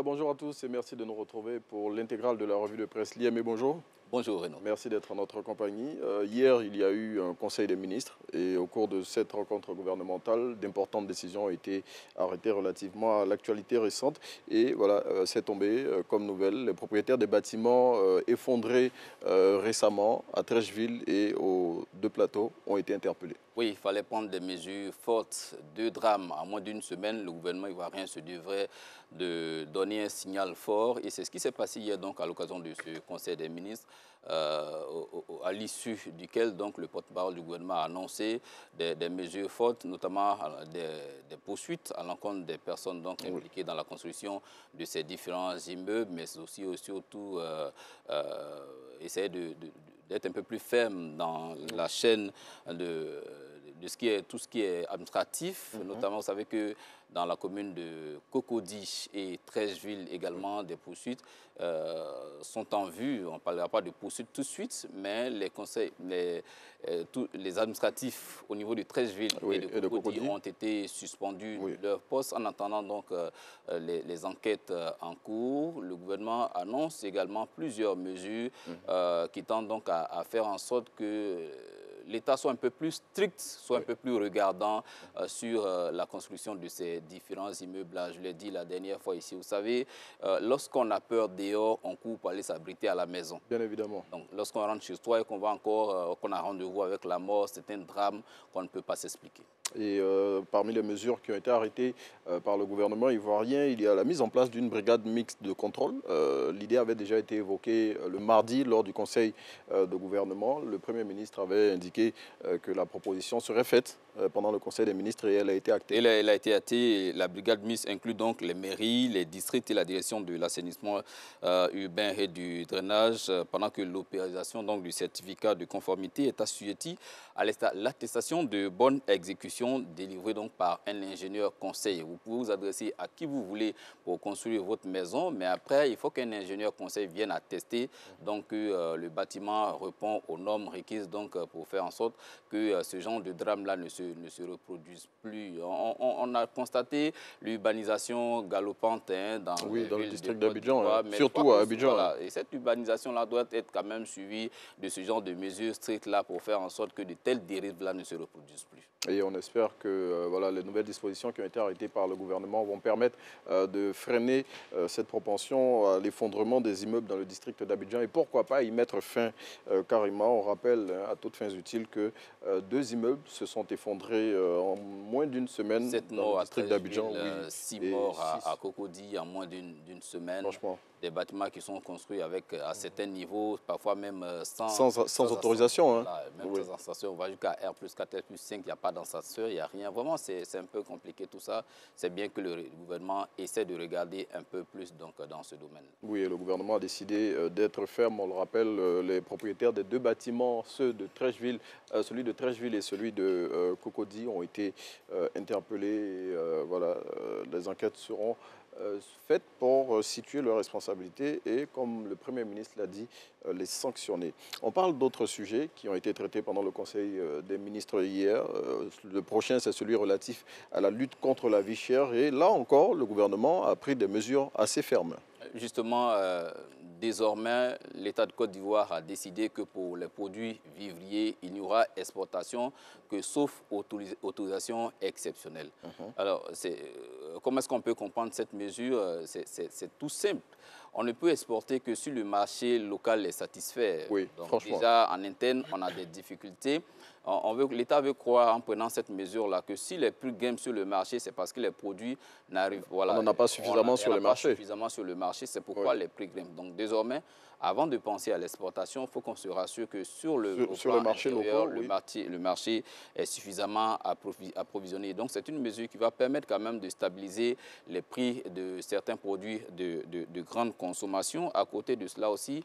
Voilà, bonjour à tous et merci de nous retrouver pour l'intégrale de la revue de presse Liam et bonjour. Bonjour Renaud. Merci d'être en notre compagnie. Hier, il y a eu un conseil des ministres et au cours de cette rencontre gouvernementale, d'importantes décisions ont été arrêtées relativement à l'actualité récente. Et voilà, c'est tombé comme nouvelle. Les propriétaires des bâtiments effondrés récemment à Trècheville et aux deux plateaux ont été interpellés. Oui, il fallait prendre des mesures fortes. Deux drames en moins d'une semaine. Le gouvernement ivoirien se devrait de donner un signal fort. Et c'est ce qui s'est passé hier donc, à l'occasion de ce Conseil des ministres, à l'issue duquel donc, le porte-parole du gouvernement a annoncé des mesures fortes, notamment des poursuites à l'encontre des personnes donc, impliquées dans la construction de ces différents immeubles, mais aussi surtout essayer d'être un peu plus ferme dans la chaîne de tout ce qui est administratif. Notamment, vous savez que dans la commune de Cocody et Trècheville également, des poursuites sont en vue. On ne parlera pas de poursuites tout de suite, mais tous les administratifs au niveau de Trècheville et de Cocody ont été suspendus de leur poste en attendant donc les enquêtes en cours. Le gouvernement annonce également plusieurs mesures qui tentent donc à faire en sorte que l'État soit un peu plus strict, soit un peu plus regardant sur la construction de ces différents immeubles-là. Je l'ai dit la dernière fois ici, vous savez, lorsqu'on a peur dehors, on court pour aller s'abriter à la maison. Bien évidemment. Donc, lorsqu'on rentre chez soi et qu'on qu'on a rendez-vous avec la mort, c'est un drame qu'on ne peut pas s'expliquer. Et parmi les mesures qui ont été arrêtées par le gouvernement ivoirien, il y a la mise en place d'une brigade mixte de contrôle. L'idée avait déjà été évoquée le mardi lors du conseil de gouvernement. Le Premier ministre avait indiqué que la proposition serait faite pendant le conseil des ministres et elle a été actée. Elle a été actée. La brigade mixte inclut donc les mairies, les districts et la direction de l'assainissement urbain et du drainage, pendant que l'opération du certificat de conformité est assujettie à l'attestation de bonne exécution délivrée donc par un ingénieur conseil. Vous pouvez vous adresser à qui vous voulez pour construire votre maison, mais après, il faut qu'un ingénieur conseil vienne attester donc, que le bâtiment répond aux normes requises donc, pour faire en sorte que ce genre de drame-là ne se reproduise plus. On a constaté l'urbanisation galopante dans le district d'Abidjan, surtout à Abidjan. Voilà, et cette urbanisation-là doit être quand même suivie de ce genre de mesures strictes-là pour faire en sorte que de telles dérives-là ne se reproduisent plus. Et on espère que voilà, les nouvelles dispositions qui ont été arrêtées par le gouvernement vont permettre de freiner cette propension à l'effondrement des immeubles dans le district d'Abidjan et pourquoi pas y mettre fin carrément. On rappelle à toutes fins utiles que 2 immeubles se sont effondrés en moins d'une semaine dans le district d'Abidjan. 6 morts à Cocody en moins d'une semaine. Franchement. Des bâtiments qui sont construits à certains niveaux, parfois même sans autorisation. Voilà, même sans ascenseur, on va jusqu'à R+4, R+5, il n'y a pas d'ascenseur, il n'y a rien. Vraiment, c'est un peu compliqué tout ça. C'est bien que le gouvernement essaie de regarder un peu plus donc, dans ce domaine. Oui, et le gouvernement a décidé d'être ferme. On le rappelle, les propriétaires des 2 bâtiments, ceux de Trècheville, celui de Trècheville et celui de Cocody, ont été interpellés. Et, voilà, les enquêtes seront faites pour situer leurs responsabilités et, comme le Premier ministre l'a dit, les sanctionner. On parle d'autres sujets qui ont été traités pendant le Conseil des ministres hier. Le prochain, c'est celui relatif à la lutte contre la vie chère. Et là encore, le gouvernement a pris des mesures assez fermes. Justement, désormais, l'État de Côte d'Ivoire a décidé que pour les produits vivriers, il n'y aura exportation que sauf autorisation exceptionnelle. Alors, comment est-ce qu'on peut comprendre cette mesure? C'est tout simple. On ne peut exporter que si le marché local est satisfait. Oui, donc, franchement. déjà, en interne, on a des difficultés. L'État veut croire, en prenant cette mesure-là, que si les prix grimpent sur le marché, c'est parce que les produits n'arrivent pas. Voilà, on n'en a pas suffisamment sur le marché. Suffisamment sur le marché, c'est pourquoi les prix grimpent. Donc, désormais, avant de penser à l'exportation, il faut qu'on se rassure que sur le marché local, le marché est suffisamment approvisionné. Donc, c'est une mesure qui va permettre quand même de stabiliser les prix de certains produits de grande consommation. À côté de cela aussi,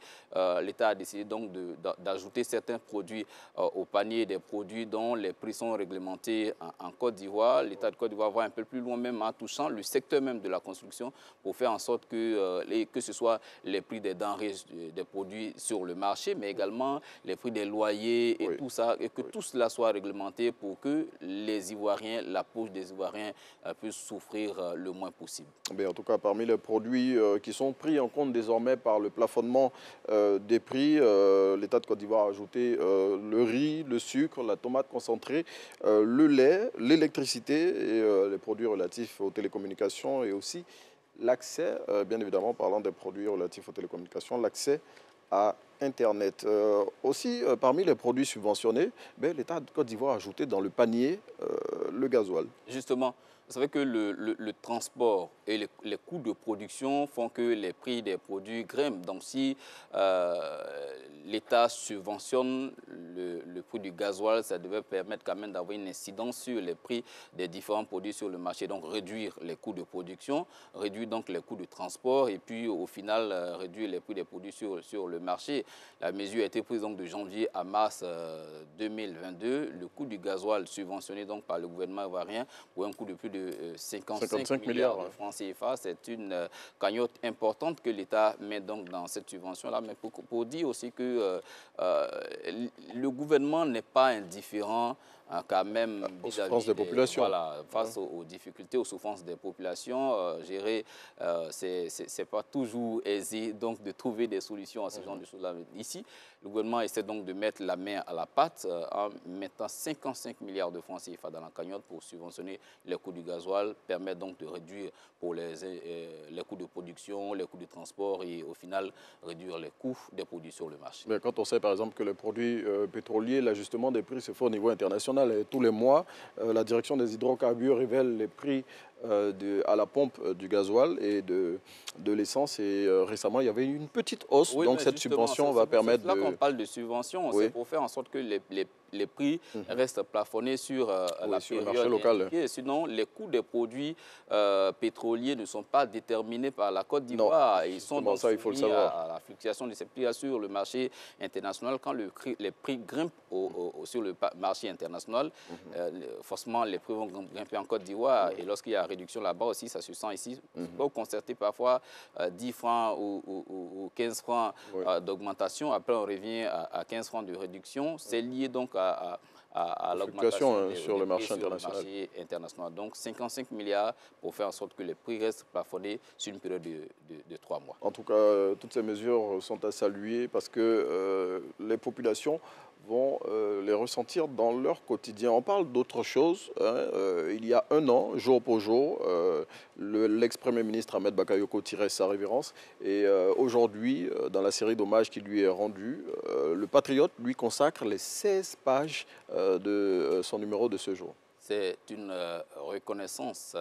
l'État a décidé donc d'ajouter certains produits au panier des produits dont les prix sont réglementés en Côte d'Ivoire. L'État de Côte d'Ivoire va un peu plus loin même en touchant le secteur même de la construction pour faire en sorte que ce soit les prix des denrées des produits sur le marché, mais également les prix des loyers et tout ça, et que tout cela soit réglementé pour que les Ivoiriens, la poche des Ivoiriens puisse souffrir le moins possible. En tout cas, parmi les produits qui sont pris en compte désormais par le plafonnement des prix, l'État de Côte d'Ivoire a ajouté le riz, le sucre, la tomate concentrée, le lait, l'électricité et les produits relatifs aux télécommunications et aussi l'accès, bien évidemment, parlant des produits relatifs aux télécommunications, l'accès à Internet. Aussi, parmi les produits subventionnés, l'État de Côte d'Ivoire a ajouté dans le panier le gasoil. Justement, vous savez que le transport et les coûts de production font que les prix des produits grimpent. Donc, si l'État subventionne le prix du gasoil, ça devait permettre quand même d'avoir une incidence sur les prix des différents produits sur le marché. Donc, réduire les coûts de production, réduire donc les coûts de transport et puis, au final, réduire les prix des produits sur le marché. La mesure a été prise donc de janvier à mars 2022. Le coût du gasoil subventionné donc par le gouvernement ivoirien pour un coût de plus de 55 milliards de francs CFA. C'est une cagnotte importante que l'État met donc dans cette subvention-là. Mais pour dire aussi que le gouvernement n'est pas indifférent quand même aux souffrances des populations. Voilà, face aux difficultés, aux souffrances des populations, gérer, c'est pas toujours aisé donc de trouver des solutions à ce genre de choses-là. Ici, le gouvernement essaie donc de mettre la main à la pâte en mettant 55 milliards de francs CFA dans la cagnotte pour subventionner les coûts du gasoil, permettre donc de réduire pour les coûts de production, les coûts de transport et au final réduire les coûts des produits sur le marché. Mais quand on sait par exemple que les produits pétroliers, l'ajustement des prix se fait au niveau international et tous les mois, la direction des hydrocarbures révèle les prix à la pompe du gasoil et de l'essence. Et récemment, il y avait une petite hausse. Oui, donc cette subvention va permettre de... Là qu'on parle de subvention, c'est pour faire en sorte que les prix restent plafonnés sur la sur le période marché local. indiquée. Sinon, les coûts des produits pétroliers ne sont pas déterminés par la Côte d'Ivoire. Ils sont donc ça, il faut le savoir. à la fluctuation de ces prix sur le marché international. Quand les prix grimpent sur le marché international, forcément, les prix vont grimper en Côte d'Ivoire. Et lorsqu'il y a réduction là-bas aussi, ça se sent ici. On peut constater parfois 10 francs ou 15 francs d'augmentation. Après, on revient à 15 francs de réduction. C'est lié donc à l'augmentation sur le marché international. Donc, 55 milliards pour faire en sorte que les prix restent plafonnés sur une période de 3 mois. En tout cas, toutes ces mesures sont à saluer parce que les populations vont les ressentir dans leur quotidien. On parle d'autre chose. Il y a un an, jour pour jour, l'ex-premier ministre Ahmed Bakayoko tirait sa révérence. Et aujourd'hui, dans la série d'hommages qui lui est rendue, le Patriote lui consacre les 16 pages de son numéro de ce jour. C'est une reconnaissance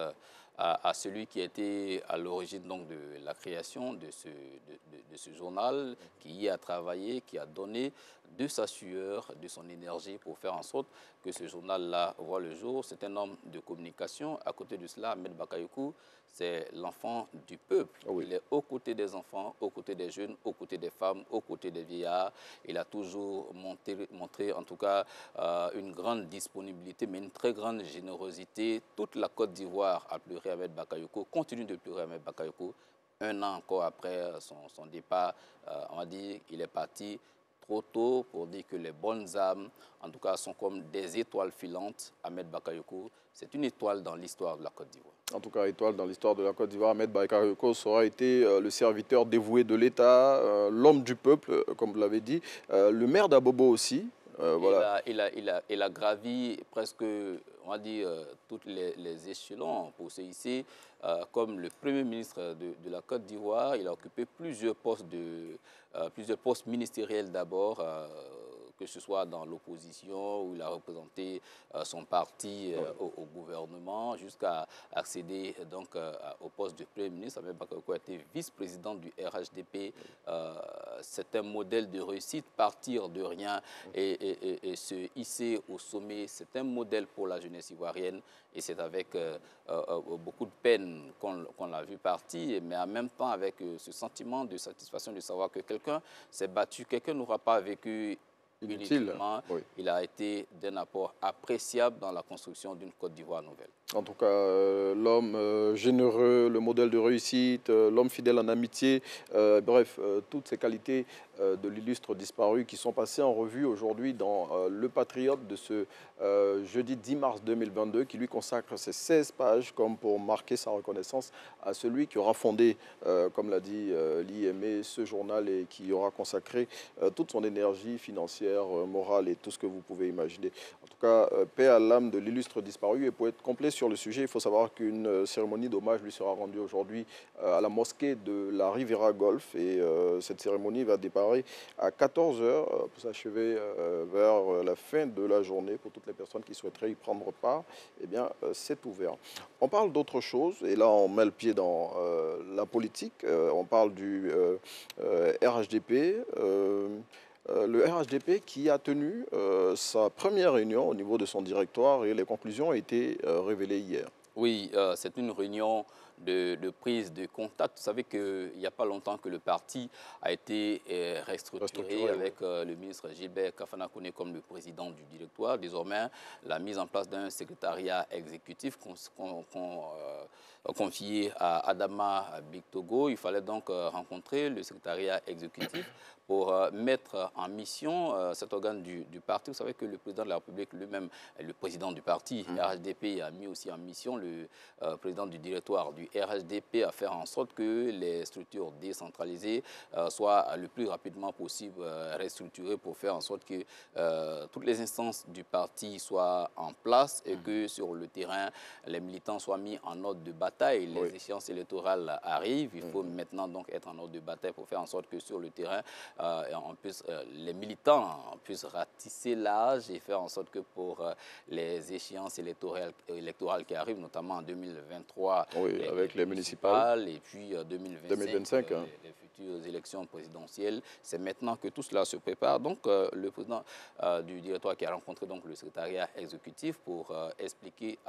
à celui qui a été à l'origine donc de la création de ce journal, qui y a travaillé, qui a donné de sa sueur, de son énergie pour faire en sorte que ce journal-là voit le jour. C'est un homme de communication. À côté de cela, Ahmed Bakayoko, c'est l'enfant du peuple. Il est aux côtés des enfants, aux côtés des jeunes, aux côtés des femmes, aux côtés des vieillards. Il a toujours montré en tout cas une grande disponibilité, mais une très grande générosité. Toute la Côte d'Ivoire a pleuré Ahmed Bakayoko, continue de pleurer Ahmed Bakayoko. Un an encore après son départ, on va dire qu'il est parti trop tôt pour dire que les bonnes âmes, en tout cas, sont comme des étoiles filantes. Ahmed Bakayoko, c'est une étoile dans l'histoire de la Côte d'Ivoire. En tout cas, étoile dans l'histoire de la Côte d'Ivoire, Ahmed Bakayoko aura été le serviteur dévoué de l'État, l'homme du peuple, comme vous l'avez dit, le maire d'Abobo aussi. Voilà. Il a gravi presque, on va dire, tous les échelons pour se hisser comme le Premier ministre de la Côte d'Ivoire. Il a occupé plusieurs postes ministériels d'abord, que ce soit dans l'opposition, où il a représenté son parti au gouvernement, jusqu'à accéder donc au poste de Premier ministre. Ahmed Bakayoko a été vice-président du RHDP. C'est un modèle de réussite, partir de rien et se hisser au sommet. C'est un modèle pour la jeunesse ivoirienne et c'est avec beaucoup de peine qu'on l'a vu partir, mais en même temps avec ce sentiment de satisfaction de savoir que quelqu'un s'est battu, quelqu'un n'aura pas vécu inutilement. Il a été d'un apport appréciable dans la construction d'une Côte d'Ivoire nouvelle. En tout cas, l'homme généreux, le modèle de réussite, l'homme fidèle en amitié, bref, toutes ces qualités de l'illustre disparu qui sont passées en revue aujourd'hui dans Le Patriote de ce jeudi 10 mars 2022, qui lui consacre ses 16 pages comme pour marquer sa reconnaissance à celui qui aura fondé, comme l'a dit l'IME, ce journal et qui aura consacré toute son énergie financière, morale et tout ce que vous pouvez imaginer. En tout cas, paix à l'âme de l'illustre disparu. Et pour être complet sur le sujet, il faut savoir qu'une cérémonie d'hommage lui sera rendue aujourd'hui à la mosquée de la Riviera Golf. Et cette cérémonie va démarrer à 14 heures pour s'achever vers la fin de la journée. Pour toutes les personnes qui souhaiteraient y prendre part, eh bien, c'est ouvert. On parle d'autre chose, et là, on met le pied dans la politique. On parle du RHDP. Le RHDP qui a tenu sa première réunion au niveau de son directoire et les conclusions ont été révélées hier. Oui, c'est une réunion de prise de contact. Vous savez qu'il n'y a pas longtemps que le parti a été restructuré avec le ministre Gilbert Kafana Koné comme le président du directoire. Désormais, la mise en place d'un secrétariat exécutif confié à Adama Bictogo. Il fallait donc rencontrer le secrétariat exécutif pour mettre en mission cet organe du parti. Vous savez que le président de la République lui-même est le président du parti. RHDP a mis aussi en mission le président du directoire du RHDP à faire en sorte que les structures décentralisées soient le plus rapidement possible restructurées pour faire en sorte que toutes les instances du parti soient en place et que sur le terrain, les militants soient mis en ordre de bataille. Les échéances électorales arrivent. Il faut maintenant donc être en ordre de bataille pour faire en sorte que sur le terrain, les militants puissent ratisser l'âge et faire en sorte que pour les échéances électorales qui arrivent, notamment en 2023, avec les municipales, et puis 2025, les futures élections présidentielles, c'est maintenant que tout cela se prépare. Donc, le président du directoire qui a rencontré donc, le secrétariat exécutif pour expliquer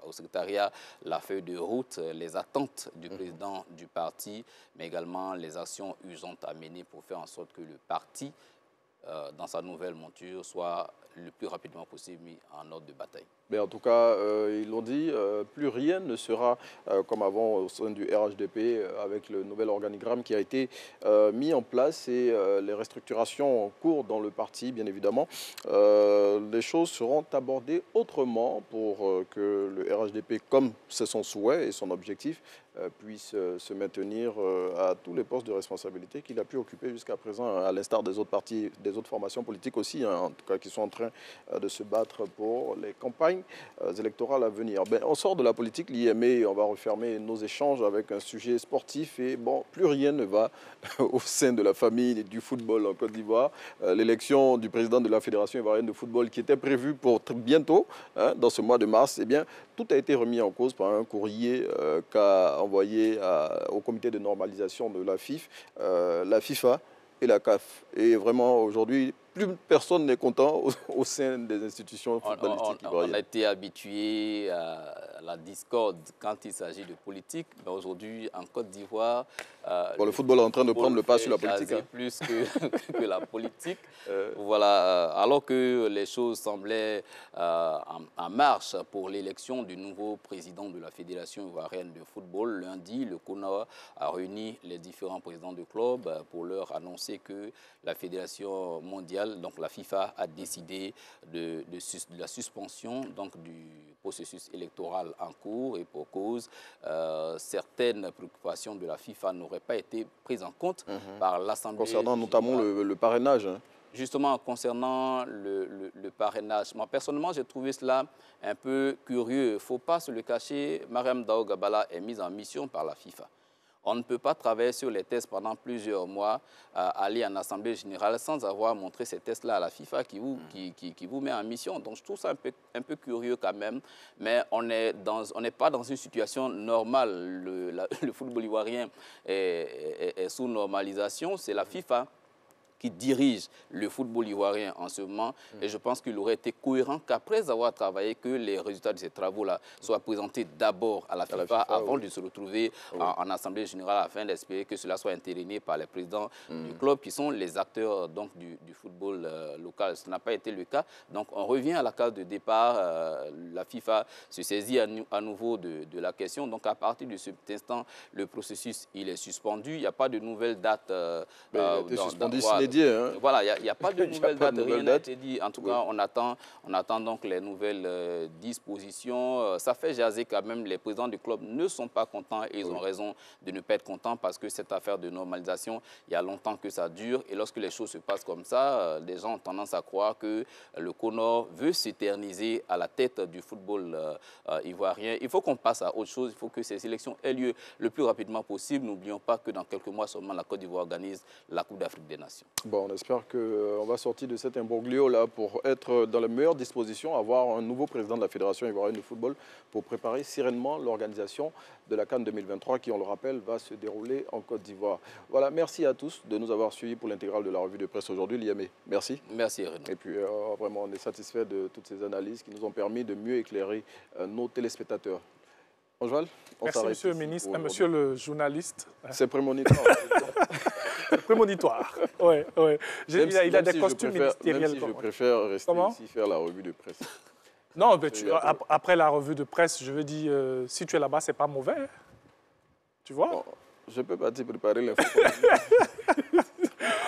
au secrétariat la feuille de route, les attentes du président du parti, mais également les actions urgentes à mener pour faire en sorte que le parti, dans sa nouvelle monture, soit le plus rapidement possible mis en ordre de bataille. Mais en tout cas, ils l'ont dit, plus rien ne sera comme avant au sein du RHDP avec le nouvel organigramme qui a été mis en place et les restructurations en cours dans le parti, bien évidemment. Les choses seront abordées autrement pour que le RHDP, comme c'est son souhait et son objectif, puisse se maintenir à tous les postes de responsabilité qu'il a pu occuper jusqu'à présent, à l'instar des autres partis, des autres formations politiques aussi, hein, en tout cas qui sont en train de se battre pour les campagnes électorales à venir. Ben, on sort de la politique, l'IME, on va refermer nos échanges avec un sujet sportif et bon, plus rien ne va au sein de la famille du football en Côte d'Ivoire. L'élection du président de la Fédération ivoirienne de football qui était prévue pour bientôt, hein, dans ce mois de mars, eh bien, tout a été remis en cause par un courrier qu'a envoyé au comité de normalisation de la FIFA et la CAF. Et vraiment, aujourd'hui, plus personne n'est content au sein des institutions footballistiques ivoiriennes. On a été habitué à la discorde quand il s'agit de politique. Mais aujourd'hui, en Côte d'Ivoire, le football est en train de prendre le pas sur la politique. Hein. Plus que la politique. Voilà, alors que les choses semblaient en marche pour l'élection du nouveau président de la Fédération ivoirienne de football, lundi, le CONA a réuni les différents présidents de clubs pour leur annoncer que la Fédération mondiale, donc la FIFA, a décidé de la suspension donc, du processus électoral en cours et pour cause, certaines préoccupations de la FIFA n'auraient pas été prises en compte par l'Assemblée. Concernant notamment le parrainage. Hein. Justement, concernant le parrainage, moi personnellement, j'ai trouvé cela un peu curieux. Il ne faut pas se le cacher, Mariam Dao Gabala est mise en mission par la FIFA. On ne peut pas travailler sur les tests pendant plusieurs mois, aller en Assemblée générale sans avoir montré ces tests-là à la FIFA qui vous met en mission. Donc, je trouve ça un peu curieux quand même. Mais on n'est pas dans une situation normale. Le football ivoirien est sous normalisation. C'est la FIFA qui dirige le football ivoirien en ce moment. Et je pense qu'il aurait été cohérent qu'après avoir travaillé, que les résultats de ces travaux-là soient présentés d'abord à la FIFA avant de se retrouver en Assemblée générale afin d'espérer que cela soit entériné par les présidents du club qui sont les acteurs donc, du football local. Ce n'a pas été le cas. Donc on revient à la case de départ. La FIFA se saisit à nouveau de la question. Donc à partir de cet instant, le processus il est suspendu. Il n'y a pas de nouvelle date. Il a été suspendu sine die, hein. Voilà, il n'y a pas de nouvelle date. Rien n'a été dit. En tout cas, on attend donc les nouvelles dispositions. Ça fait jaser quand même. Les présidents du club ne sont pas contents et ils ont raison de ne pas être contents parce que cette affaire de normalisation, il y a longtemps que ça dure. Et lorsque les choses se passent comme ça, les gens ont tendance à croire que le CONOR veut s'éterniser à la tête du football ivoirien. Il faut qu'on passe à autre chose. Il faut que ces élections aient lieu le plus rapidement possible. N'oublions pas que dans quelques mois seulement, la Côte d'Ivoire organise la Coupe d'Afrique des Nations. Bon, on espère qu'on va sortir de cet imbroglio-là pour être dans les meilleures dispositions, avoir un nouveau président de la Fédération ivoirienne de football pour préparer sereinement l'organisation de la CAN 2023 qui, on le rappelle, va se dérouler en Côte d'Ivoire. Voilà, merci à tous de nous avoir suivis pour l'intégrale de la revue de presse aujourd'hui. Liamé, merci. Merci, Renaud. Et puis, vraiment, on est satisfait de toutes ces analyses qui nous ont permis de mieux éclairer nos téléspectateurs. Bonjour. Merci, monsieur le ministre, monsieur le journaliste. C'est prémonitoire. C'est prémonitoire. Ouais. Il a des costumes ministériels. Même si je préfère rester ici faire la revue de presse. Non, mais après la revue de presse, je veux dire, si tu es là-bas, c'est pas mauvais. Hein. Tu vois? Bon, je peux pas te préparer l'info.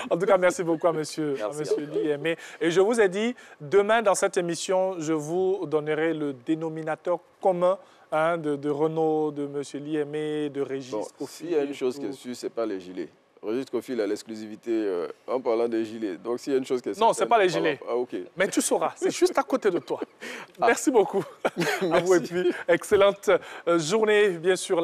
En tout cas, merci beaucoup à monsieur Liamé. Et je vous ai dit, demain, dans cette émission, je vous donnerai le dénominateur commun de Renaud, de monsieur Liamé, de Régis Kofi. S'il y a une chose qui est sûre, ce n'est pas les gilets. Régis Kofi a l'exclusivité en parlant des gilets. Donc, s'il y a une chose qui est sûre... Non, ce n'est pas les gilets. Ah, OK. Mais tu sauras, c'est juste à côté de toi. Merci beaucoup. Merci. À vous et puis, excellente journée, bien sûr.